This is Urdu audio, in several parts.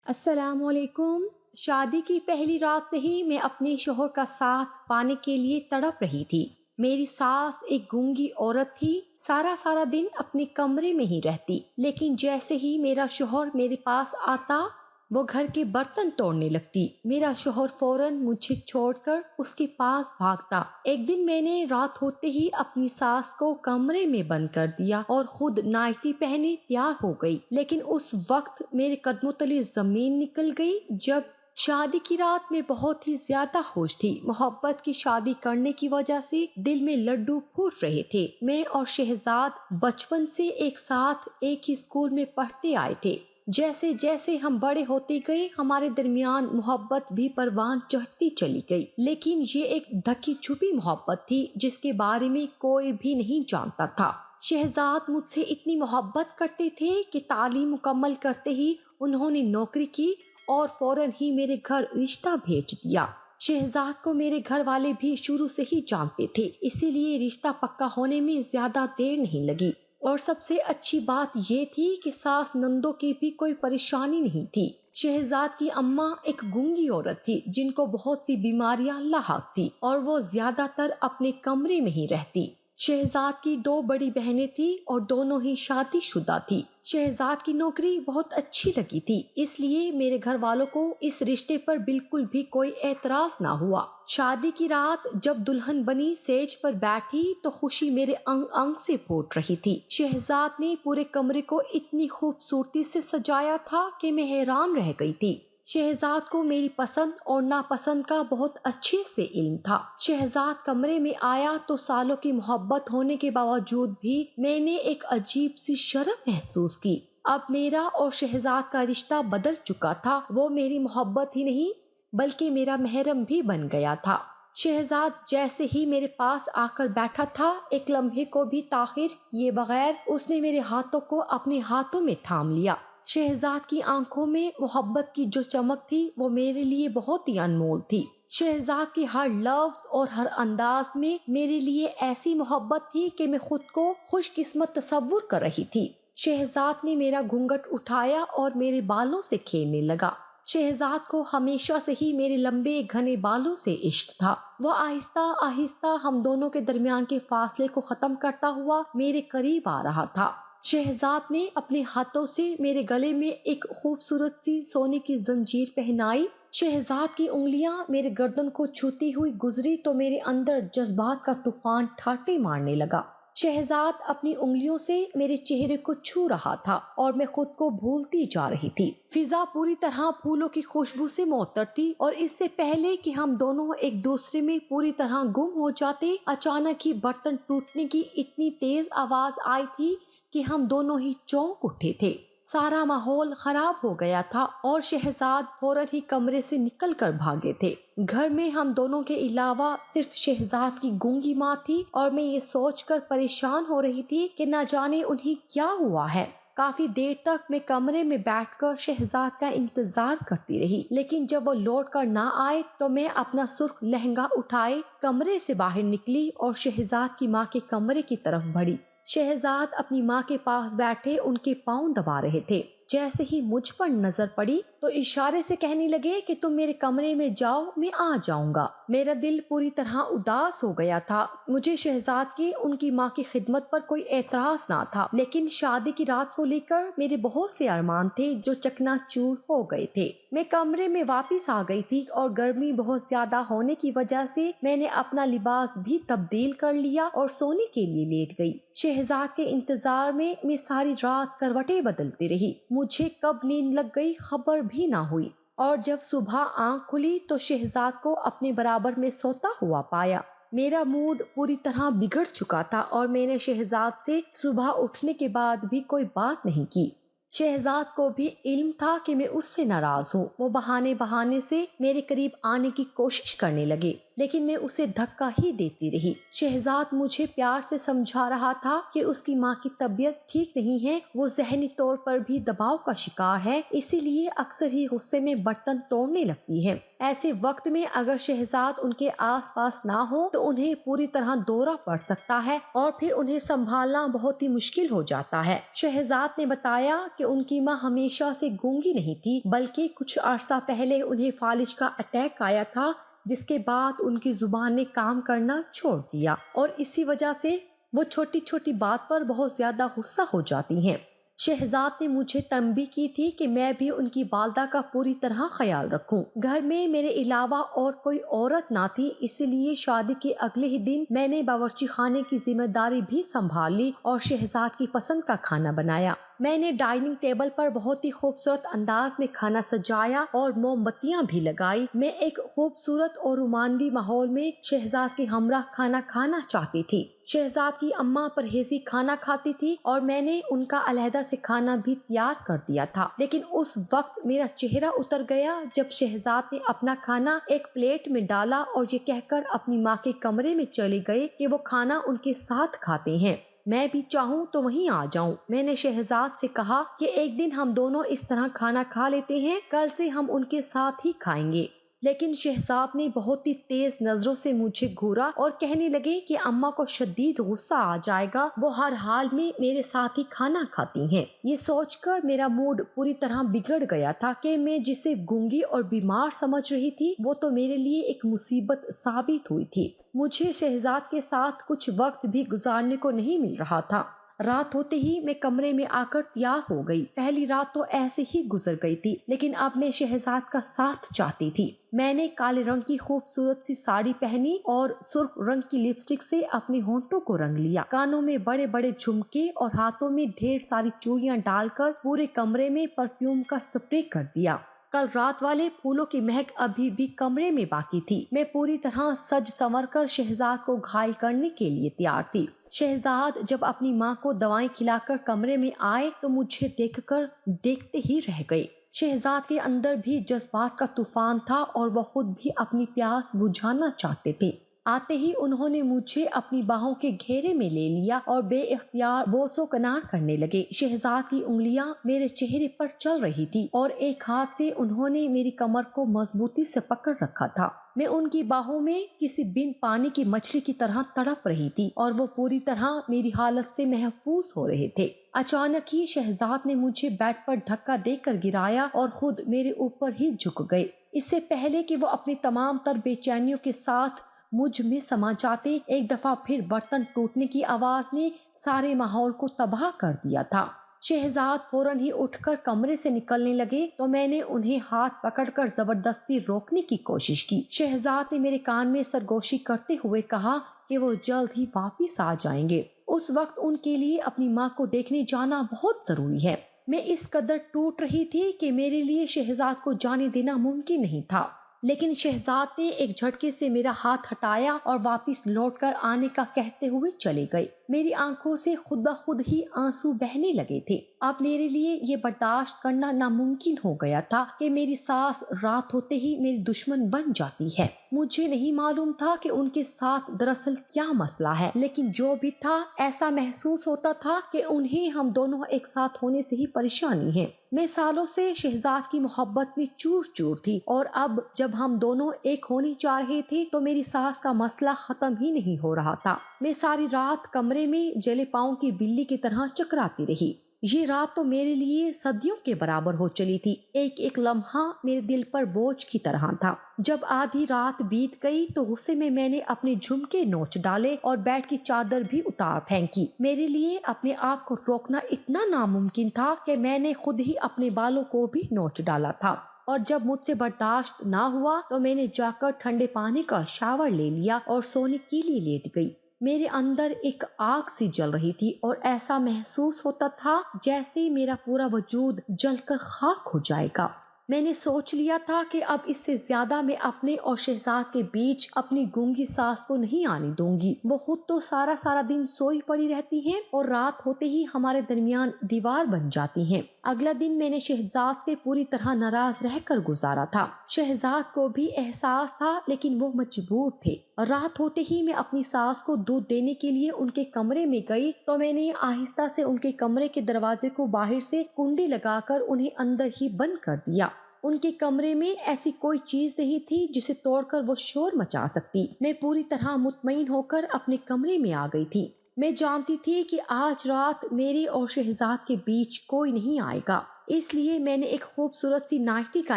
السلام علیکم۔ شادی کی پہلی رات سے ہی میں اپنے شوہر کا ساتھ پانے کے لیے تڑپ رہی تھی۔ میری ساس ایک گونگی عورت تھی، سارا دن اپنے کمرے میں ہی رہتی، لیکن جیسے ہی میرا شوہر میرے پاس آتا وہ گھر کے برتن توڑنے لگتی۔ میرا شوہر فوراً مجھے چھوڑ کر اس کے پاس بھاگتا۔ ایک دن میں نے رات ہوتے ہی اپنی ساس کو کمرے میں بند کر دیا اور خود نائٹی پہنے تیار ہو گئی، لیکن اس وقت میرے قدموں تلے زمین نکل گئی۔ جب شادی کی رات میں بہت ہی زیادہ خوش تھی، محبت کی شادی کرنے کی وجہ سے دل میں لڈو پھوٹ رہے تھے۔ میں اور شہزاد بچپن سے ایک ساتھ ایک ہی اسکول میں پڑھتے آئے تھے۔ جیسے جیسے ہم بڑے ہوتے گئے ہمارے درمیان محبت بھی پروان چڑھتی چلی گئی، لیکن یہ ایک ڈھکی چھپی محبت تھی جس کے بارے میں کوئی بھی نہیں جانتا تھا۔ شہزاد مجھ سے اتنی محبت کرتے تھے کہ تعلیم مکمل کرتے ہی انہوں نے نوکری کی اور فوراً ہی میرے گھر رشتہ بھیج دیا۔ شہزاد کو میرے گھر والے بھی شروع سے ہی جانتے تھے، اسی لیے رشتہ پکا ہونے میں زیادہ دیر نہیں لگی۔ اور سب سے اچھی بات یہ تھی کہ ساس نندوں کی بھی کوئی پریشانی نہیں تھی۔ شہزاد کی اماں ایک گونگی عورت تھی جن کو بہت سی بیماریاں لاحق تھی اور وہ زیادہ تر اپنے کمرے میں ہی رہتی۔ شہزاد کی 2 بڑی بہنیں تھیں اور دونوں ہی شادی شدہ تھی۔ شہزاد کی نوکری بہت اچھی لگی تھی، اس لیے میرے گھر والوں کو اس رشتے پر بالکل بھی کوئی اعتراض نہ ہوا۔ شادی کی رات جب دلہن بنی سیج پر بیٹھی تو خوشی میرے انگ انگ سے پھوٹ رہی تھی۔ شہزاد نے پورے کمرے کو اتنی خوبصورتی سے سجایا تھا کہ میں حیران رہ گئی تھی۔ شہزاد کو میری پسند اور ناپسند کا بہت اچھے سے علم تھا۔ شہزاد کمرے میں آیا تو سالوں کی محبت ہونے کے باوجود بھی میں نے ایک عجیب سی شرم محسوس کی۔ اب میرا اور شہزاد کا رشتہ بدل چکا تھا، وہ میری محبت ہی نہیں بلکہ میرا محرم بھی بن گیا تھا۔ شہزاد جیسے ہی میرے پاس آ کر بیٹھا تھا، ایک لمحے کو بھی تاخیر کیے بغیر اس نے میرے ہاتھوں کو اپنے ہاتھوں میں تھام لیا۔ شہزاد کی آنکھوں میں محبت کی جو چمک تھی وہ میرے لیے بہت ہی انمول تھی۔ شہزاد کے ہر لفظ اور ہر انداز میں میرے لیے ایسی محبت تھی کہ میں خود کو خوش قسمت تصور کر رہی تھی۔ شہزاد نے میرا گھونگھٹ اٹھایا اور میرے بالوں سے کھیلنے لگا۔ شہزاد کو ہمیشہ سے ہی میرے لمبے گھنے بالوں سے عشق تھا۔ وہ آہستہ آہستہ ہم دونوں کے درمیان کے فاصلے کو ختم کرتا ہوا میرے قریب آ رہا تھا۔ شہزاد نے اپنے ہاتھوں سے میرے گلے میں ایک خوبصورت سی سونے کی زنجیر پہنائی۔ شہزاد کی انگلیاں میرے گردن کو چھوتی ہوئی گزری تو میرے اندر جذبات کا طوفان ٹھاٹھے مارنے لگا۔ شہزاد اپنی انگلیوں سے میرے چہرے کو چھو رہا تھا اور میں خود کو بھولتی جا رہی تھی۔ فضا پوری طرح پھولوں کی خوشبو سے معطر تھی اور اس سے پہلے کہ ہم دونوں ایک دوسرے میں پوری طرح گم ہو جاتے، اچانک ہی برتن ٹوٹنے کی اتنی تیز آواز آئی تھی کہ ہم دونوں ہی چونک اٹھے تھے۔ سارا ماحول خراب ہو گیا تھا اور شہزاد فوراً ہی کمرے سے نکل کر بھاگے تھے۔ گھر میں ہم دونوں کے علاوہ صرف شہزاد کی گونگی ماں تھی اور میں یہ سوچ کر پریشان ہو رہی تھی کہ نہ جانے انہیں کیا ہوا ہے۔ کافی دیر تک میں کمرے میں بیٹھ کر شہزاد کا انتظار کرتی رہی، لیکن جب وہ لوٹ کر نہ آئے تو میں اپنا سرخ لہنگا اٹھائے کمرے سے باہر نکلی اور شہزاد کی ماں کے کمرے کی طرف بڑھی۔ شہزاد اپنی ماں کے پاس بیٹھے ان کے پاؤں دبا رہے تھے۔ جیسے ہی مجھ پر نظر پڑی تو اشارے سے کہنے لگے کہ تم میرے کمرے میں جاؤ، میں آ جاؤں گا۔ میرا دل پوری طرح اداس ہو گیا تھا۔ مجھے شہزاد کی ان کی ماں کی خدمت پر کوئی اعتراض نہ تھا، لیکن شادی کی رات کو لے کر میرے بہت سے ارمان تھے جو چکنا چور ہو گئے تھے۔ میں کمرے میں واپس آ گئی تھی اور گرمی بہت زیادہ ہونے کی وجہ سے میں نے اپنا لباس بھی تبدیل کر لیا اور سونے کے لیے لیٹ گئی۔ شہزاد کے انتظار میں ساری رات کروٹیں بدلتی رہی۔ مجھے کب نیند لگ گئی خبر بھی نہ ہوئی، اور جب صبح آنکھ کھلی تو شہزاد کو اپنے برابر میں سوتا ہوا پایا۔ میرا موڈ پوری طرح بگڑ چکا تھا اور میں نے شہزاد سے صبح اٹھنے کے بعد بھی کوئی بات نہیں کی۔ شہزاد کو بھی علم تھا کہ میں اس سے ناراض ہوں۔ وہ بہانے سے میرے قریب آنے کی کوشش کرنے لگے۔ لیکن میں اسے دھکا ہی دیتی رہی۔ شہزاد مجھے پیار سے سمجھا رہا تھا کہ اس کی ماں کی طبیعت ٹھیک نہیں ہے، وہ ذہنی طور پر بھی دباؤ کا شکار ہے، اسی لیے اکثر ہی غصے میں برتن توڑنے لگتی ہے۔ ایسے وقت میں اگر شہزاد ان کے آس پاس نہ ہو تو انہیں پوری طرح دورہ پڑ سکتا ہے اور پھر انہیں سنبھالنا بہت ہی مشکل ہو جاتا ہے۔ شہزاد نے بتایا کہ ان کی ماں ہمیشہ سے گونگی نہیں تھی، بلکہ کچھ عرصہ پہلے انہیں فالج کا اٹیک آیا تھا، جس کے بعد ان کی زبان نے کام کرنا چھوڑ دیا اور اسی وجہ سے وہ چھوٹی چھوٹی بات پر بہت زیادہ غصہ ہو جاتی ہیں۔ شہزاد نے مجھے تنبیہ کی تھی کہ میں بھی ان کی والدہ کا پوری طرح خیال رکھوں۔ گھر میں میرے علاوہ اور کوئی عورت نہ تھی، اس لیے شادی کے اگلے ہی دن میں نے باورچی خانے کی ذمہ داری بھی سنبھال لی اور شہزاد کی پسند کا کھانا بنایا۔ میں نے ڈائننگ ٹیبل پر بہت ہی خوبصورت انداز میں کھانا سجایا اور موم بتیاں بھی لگائی۔ میں ایک خوبصورت اور رومانوی ماحول میں شہزاد کے ہمراہ کھانا کھانا چاہتی تھی۔ شہزاد کی اماں پرہیزی کھانا کھاتی تھی اور میں نے ان کا علیحدہ سے کھانا بھی تیار کر دیا تھا، لیکن اس وقت میرا چہرہ اتر گیا جب شہزاد نے اپنا کھانا ایک پلیٹ میں ڈالا اور یہ کہہ کر اپنی ماں کے کمرے میں چلے گئے کہ وہ کھانا ان کے ساتھ کھاتے ہیں، میں بھی چاہوں تو وہیں آ جاؤں۔ میں نے شہزاد سے کہا کہ ایک دن ہم دونوں اس طرح کھانا کھا لیتے ہیں، کل سے ہم ان کے ساتھ ہی کھائیں گے، لیکن شہزاد نے بہت ہی تیز نظروں سے مجھے گھورا اور کہنے لگے کہ اماں کو شدید غصہ آ جائے گا، وہ ہر حال میں میرے ساتھ ہی کھانا کھاتی ہیں۔ یہ سوچ کر میرا موڈ پوری طرح بگڑ گیا تھا کہ میں جسے گونگی اور بیمار سمجھ رہی تھی وہ تو میرے لیے ایک مصیبت ثابت ہوئی تھی۔ مجھے شہزاد کے ساتھ کچھ وقت بھی گزارنے کو نہیں مل رہا تھا۔ رات ہوتے ہی میں کمرے میں آ کر تیار ہو گئی۔ پہلی رات تو ایسے ہی گزر گئی تھی، لیکن اب میں شہزاد کا ساتھ چاہتی تھی۔ میں نے کالے رنگ کی خوبصورت سی ساڑی پہنی اور سرخ رنگ کی لپسٹک سے اپنے ہونٹوں کو رنگ لیا، کانوں میں بڑے بڑے جھمکے اور ہاتھوں میں ڈھیر ساری چوڑیاں ڈال کر پورے کمرے میں پرفیوم کا سپرے کر دیا۔ کل رات والے پھولوں کی مہک ابھی بھی کمرے میں باقی تھی۔ میں پوری طرح سج سنور کر شہزاد کو گھائل کرنے کے لیے تیار تھی۔ شہزاد جب اپنی ماں کو دوائیں کھلا کر کمرے میں آئے تو مجھے دیکھ کر دیکھتے ہی رہ گئے۔ شہزاد کے اندر بھی جذبات کا طوفان تھا اور وہ خود بھی اپنی پیاس بجھانا چاہتے تھے۔ آتے ہی انہوں نے مجھے اپنی باہوں کے گھیرے میں لے لیا اور بے اختیار بوس و کنار کرنے لگے۔ شہزاد کی انگلیاں میرے چہرے پر چل رہی تھی اور ایک ہاتھ سے انہوں نے میری کمر کو مضبوطی سے پکڑ رکھا تھا۔ میں ان کی باہوں میں کسی بن پانی کی مچھلی کی طرح تڑپ رہی تھی اور وہ پوری طرح میری حالت سے محفوظ ہو رہے تھے۔ اچانک ہی شہزاد نے مجھے بیڈ پر دھکا دے کر گرایا اور خود میرے اوپر ہی جھک گئے۔ اس سے پہلے کہ وہ اپنی تمام تر بے چینیوں کے ساتھ مجھ میں سما جاتے، ایک دفعہ پھر برتن ٹوٹنے کی آواز نے سارے ماحول کو تباہ کر دیا تھا۔ شہزاد فوراً ہی اٹھ کر کمرے سے نکلنے لگے تو میں نے انہیں ہاتھ پکڑ کر زبردستی روکنے کی کوشش کی۔ شہزاد نے میرے کان میں سرگوشی کرتے ہوئے کہا کہ وہ جلد ہی واپس آ جائیں گے، اس وقت ان کے لیے اپنی ماں کو دیکھنے جانا بہت ضروری ہے۔ میں اس قدر ٹوٹ رہی تھی کہ میرے لیے شہزاد کو جانے دینا ممکن نہیں تھا، لیکن شہزاد نے ایک جھٹکے سے میرا ہاتھ ہٹایا اور واپس لوٹ کر آنے کا کہتے ہوئے چلے گئے۔ میری آنکھوں سے خود بخود ہی آنسو بہنے لگے تھے۔ اب میرے لیے یہ برداشت کرنا ناممکن ہو گیا تھا کہ میری ساس رات ہوتے ہی میری دشمن بن جاتی ہے۔ مجھے نہیں معلوم تھا کہ ان کے ساتھ دراصل کیا مسئلہ ہے، لیکن جو بھی تھا ایسا محسوس ہوتا تھا کہ انہیں ہم دونوں ایک ساتھ ہونے سے ہی پریشانی ہے۔ میں سالوں سے شہزاد کی محبت میں چور چور تھی اور اب جب ہم دونوں ایک ہونے جا رہے تھے تو میری ساس کا مسئلہ ختم ہی نہیں ہو رہا تھا۔ میں ساری رات کمرے میں جلے پاؤں کی بلی کی طرح چکراتی رہی۔ یہ رات تو میرے لیے صدیوں کے برابر ہو چلی تھی، ایک ایک لمحہ میرے دل پر بوجھ کی طرح تھا۔ جب آدھی رات بیت گئی تو غصے میں میں نے اپنے جھمکے نوچ ڈالے اور بیڈ کی چادر بھی اتار پھینکی۔ میرے لیے اپنے آپ کو روکنا اتنا ناممکن تھا کہ میں نے خود ہی اپنے بالوں کو بھی نوچ ڈالا تھا، اور جب مجھ سے برداشت نہ ہوا تو میں نے جا کر ٹھنڈے پانی کا شاور لے لیا اور سونے کے لیے لیٹ گئی۔ میرے اندر ایک آگ سی جل رہی تھی اور ایسا محسوس ہوتا تھا جیسے میرا پورا وجود جل کر خاک ہو جائے گا۔ میں نے سوچ لیا تھا کہ اب اس سے زیادہ میں اپنے اور شہزاد کے بیچ اپنی گونگی ساس کو نہیں آنے دوں گی۔ وہ خود تو سارا دن سوئی پڑی رہتی ہیں اور رات ہوتے ہی ہمارے درمیان دیوار بن جاتی ہیں۔ اگلا دن میں نے شہزاد سے پوری طرح ناراض رہ کر گزارا تھا۔ شہزاد کو بھی احساس تھا لیکن وہ مجبور تھے۔ رات ہوتے ہی میں اپنی ساس کو دودھ دینے کے لیے ان کے کمرے میں گئی تو میں نے آہستہ سے ان کے کمرے کے دروازے کو باہر سے کنڈی لگا کر انہیں اندر ہی بند کر دیا۔ ان کے کمرے میں ایسی کوئی چیز نہیں تھی جسے توڑ کر وہ شور مچا سکتی۔ میں پوری طرح مطمئن ہو کر اپنے کمرے میں آ گئی تھی۔ میں جانتی تھی کہ آج رات میرے اور شہزاد کے بیچ کوئی نہیں آئے گا، اس لیے میں نے ایک خوبصورت سی نائٹی کا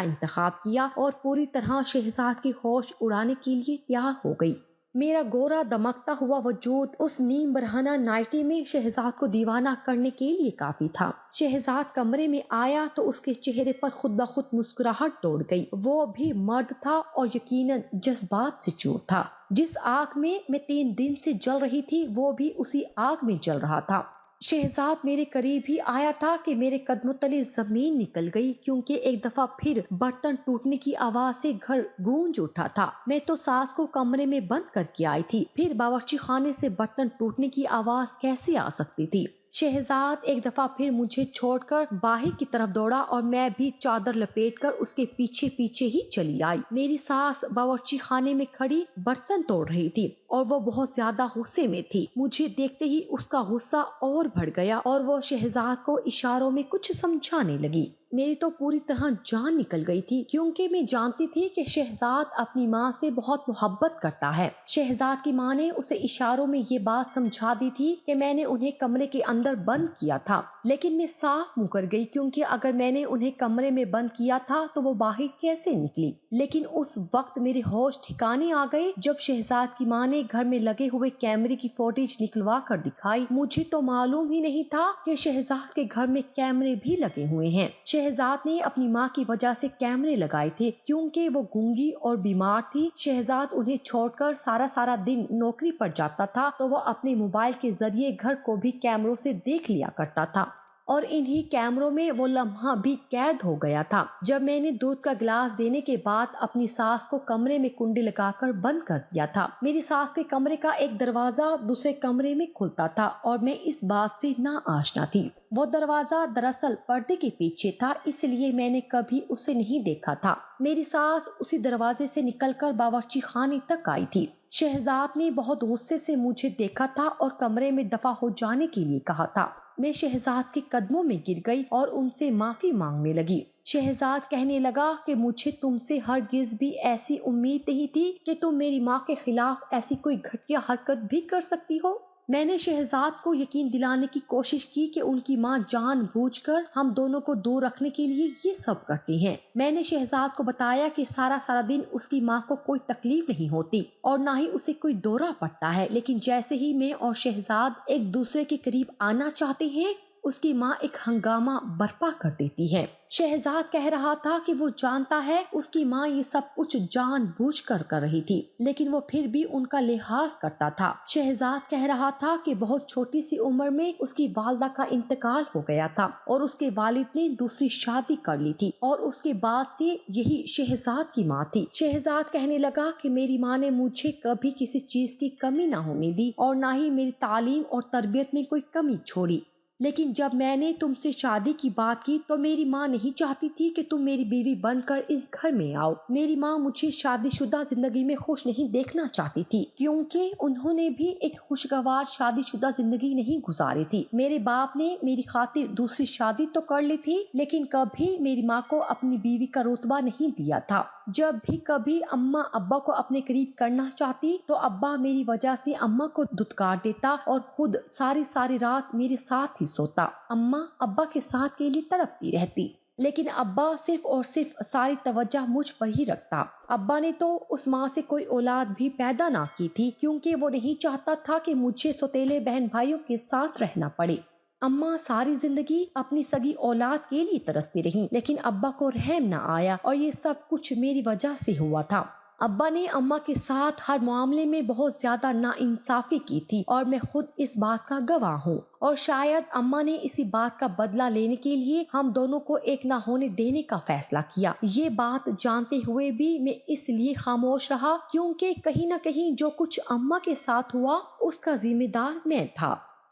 انتخاب کیا اور پوری طرح شہزاد کی ہوش اڑانے کے لیے تیار ہو گئی۔ میرا گورا دمکتا ہوا وجود اس نیم برہنہ نائٹی میں شہزاد کو دیوانہ کرنے کے لیے کافی تھا۔ شہزاد کمرے میں آیا تو اس کے چہرے پر خود بخود مسکراہٹ دوڑ گئی۔ وہ بھی مرد تھا اور یقیناً جذبات سے چور تھا۔ جس آگ میں 3 دن سے جل رہی تھی وہ بھی اسی آگ میں جل رہا تھا۔ شہزاد میرے قریب ہی آیا تھا کہ میرے قدموں تلے زمین نکل گئی، کیونکہ ایک دفعہ پھر برتن ٹوٹنے کی آواز سے گھر گونج اٹھا تھا۔ میں تو ساس کو کمرے میں بند کر کے آئی تھی، پھر باورچی خانے سے برتن ٹوٹنے کی آواز کیسے آ سکتی تھی؟ شہزاد ایک دفعہ پھر مجھے چھوڑ کر باہر کی طرف دوڑا اور میں بھی چادر لپیٹ کر اس کے پیچھے پیچھے ہی چلی آئی۔ میری ساس باورچی خانے میں کھڑی برتن توڑ رہی تھی اور وہ بہت زیادہ غصے میں تھی۔ مجھے دیکھتے ہی اس کا غصہ اور بڑھ گیا اور وہ شہزاد کو اشاروں میں کچھ سمجھانے لگی۔ میری تو پوری طرح جان نکل گئی تھی، کیونکہ میں جانتی تھی کہ شہزاد اپنی ماں سے بہت محبت کرتا ہے۔ شہزاد کی ماں نے اسے اشاروں میں یہ بات سمجھا دی تھی کہ میں نے انہیں کمرے کے اندر بند کیا تھا، لیکن میں صاف مکر گئی، کیونکہ اگر میں نے انہیں کمرے میں بند کیا تھا تو وہ باہر کیسے نکلی؟ لیکن اس وقت میرے ہوش ٹھکانے آ گئے جب شہزاد کی ماں نے گھر میں لگے ہوئے کیمرے کی فوٹیج نکلوا کر دکھائی۔ مجھے تو معلوم ہی نہیں تھا کہ شہزاد کے گھر میں کیمرے بھی لگے ہوئے ہیں۔ شہزاد نے اپنی ماں کی وجہ سے کیمرے لگائے تھے، کیونکہ وہ گونگی اور بیمار تھی۔ شہزاد انہیں چھوڑ کر سارا دن نوکری پر جاتا تھا تو وہ اپنے موبائل کے ذریعے گھر کو بھی کیمروں سے دیکھ لیا کرتا تھا، اور انہی کیمروں میں وہ لمحہ بھی قید ہو گیا تھا جب میں نے دودھ کا گلاس دینے کے بعد اپنی ساس کو کمرے میں کنڈی لگا کر بند کر دیا تھا۔ میری ساس کے کمرے کا ایک دروازہ دوسرے کمرے میں کھلتا تھا اور میں اس بات سے ناآشنا تھی۔ وہ دروازہ دراصل پردے کے پیچھے تھا، اس لیے میں نے کبھی اسے نہیں دیکھا تھا۔ میری ساس اسی دروازے سے نکل کر باورچی خانے تک آئی تھی۔ شہزاد نے بہت غصے سے مجھے دیکھا تھا اور کمرے میں دفع ہو جانے کے لیے کہا تھا۔ میں شہزاد کے قدموں میں گر گئی اور ان سے معافی مانگنے لگی۔ شہزاد کہنے لگا کہ مجھے تم سے ہرگز بھی ایسی امید نہیں تھی کہ تم میری ماں کے خلاف ایسی کوئی گھٹیا حرکت بھی کر سکتی ہو۔ میں نے شہزاد کو یقین دلانے کی کوشش کی کہ ان کی ماں جان بوجھ کر ہم دونوں کو دور رکھنے کے لیے یہ سب کرتی ہیں۔ میں نے شہزاد کو بتایا کہ سارا دن اس کی ماں کو کوئی تکلیف نہیں ہوتی اور نہ ہی اسے کوئی دورہ پڑتا ہے، لیکن جیسے ہی میں اور شہزاد ایک دوسرے کے قریب آنا چاہتے ہیں اس کی ماں ایک ہنگامہ برپا کر دیتی ہے۔ شہزاد کہہ رہا تھا کہ وہ جانتا ہے اس کی ماں یہ سب کچھ جان بوجھ کر رہی تھی، لیکن وہ پھر بھی ان کا لحاظ کرتا تھا۔ شہزاد کہہ رہا تھا کہ بہت چھوٹی سی عمر میں اس کی والدہ کا انتقال ہو گیا تھا اور اس کے والد نے دوسری شادی کر لی تھی اور اس کے بعد سے یہی شہزاد کی ماں تھی۔ شہزاد کہنے لگا کہ میری ماں نے مجھے کبھی کسی چیز کی کمی نہ ہونے دی اور نہ ہی میری تعلیم اور تربیت میں کوئی کمی چھوڑی، لیکن جب میں نے تم سے شادی کی بات کی تو میری ماں نہیں چاہتی تھی کہ تم میری بیوی بن کر اس گھر میں آؤ۔ میری ماں مجھے شادی شدہ زندگی میں خوش نہیں دیکھنا چاہتی تھی، کیونکہ انہوں نے بھی ایک خوشگوار شادی شدہ زندگی نہیں گزاری تھی۔ میرے باپ نے میری خاطر دوسری شادی تو کر لی تھی، لیکن کبھی میری ماں کو اپنی بیوی کا رتبہ نہیں دیا تھا۔ جب بھی کبھی اماں ابا کو اپنے قریب کرنا چاہتی تو ابا میری وجہ سے اماں کو دھتکار دیتا اور خود ساری رات میرے ساتھ ہی سوتا۔ اماں ابا کے ساتھ کے لیے تڑپتی رہتی، لیکن ابا صرف اور صرف ساری توجہ مجھ پر ہی رکھتا۔ ابا نے تو اس ماں سے کوئی اولاد بھی پیدا نہ کی تھی، کیونکہ وہ نہیں چاہتا تھا کہ مجھے سوتیلے بہن بھائیوں کے ساتھ رہنا پڑے۔ اماں ساری زندگی اپنی سگی اولاد کے لیے ترستی رہیں، لیکن ابا کو رحم نہ آیا اور یہ سب کچھ میری وجہ سے ہوا تھا۔ ابا نے اماں کے ساتھ ہر معاملے میں بہت زیادہ ناانصافی کی تھی اور میں خود اس بات کا گواہ ہوں، اور شاید اماں نے اسی بات کا بدلہ لینے کے لیے ہم دونوں کو ایک نہ ہونے دینے کا فیصلہ کیا۔ یہ بات جانتے ہوئے بھی میں اس لیے خاموش رہا کیونکہ کہیں نہ کہیں جو کچھ اماں کے ساتھ ہوا اس کا ذمہ دار میں تھا۔